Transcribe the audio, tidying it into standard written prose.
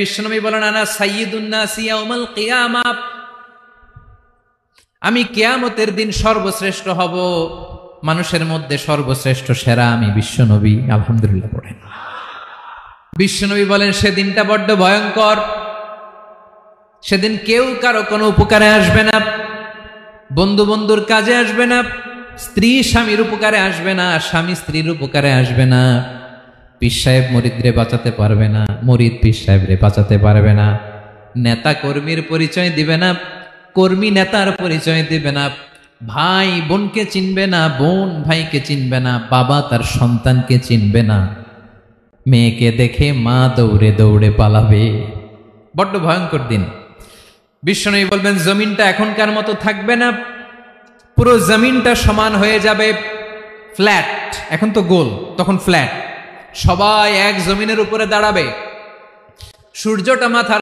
বিশ্বনবী বলেন, আনা সাইয়্যিদুন নাসি ইয়াউমাল কিয়ামা, আমি কিয়ামতের দিন সর্বশ্রেষ্ঠ হব, মানুষের মধ্যে সর্বশ্রেষ্ঠ সেরা আমি বিশ্বনবী। আলহামদুলিল্লাহ পড়েন। বিশ্বনবী বলেন সেদিনটা বড্ড ভয়ঙ্কর, সেদিন কেউ কারো কোনো উপকারে আসবে না, বন্ধু বন্ধুর কাজে আসবে না, স্ত্রী স্বামীর উপকারে আসবে না, স্বামী স্ত্রীর উপকারে আসবে না, পীর সাহেব মুরিদরে বাঁচাতে পারবে না, মুরিদ পীর সাহেবরে বাঁচাতে পারবে না, নেতা কর্মীর পরিচয় দিবে না, কর্মী নেতার পরিচয় দিবে না, ভাই বোনকে চিনবে না, বোন ভাইকে চিনবে না, বাবা তার সন্তানকে চিনবে না, মেয়েকে দেখে মা দৌড়ে দৌড়ে পালাবে। বড্ড ভয়ঙ্কর দিন। বিশ্বনবী বলবেন জমিনটা এখনকার মতো থাকবে না, পুরো জমিনটা সমান হয়ে যাবে, ফ্ল্যাট। এখন তো গোল, তখন ফ্ল্যাট। সবাই এক জমিনের উপরে দাঁড়াবে, সূর্যটা মাথার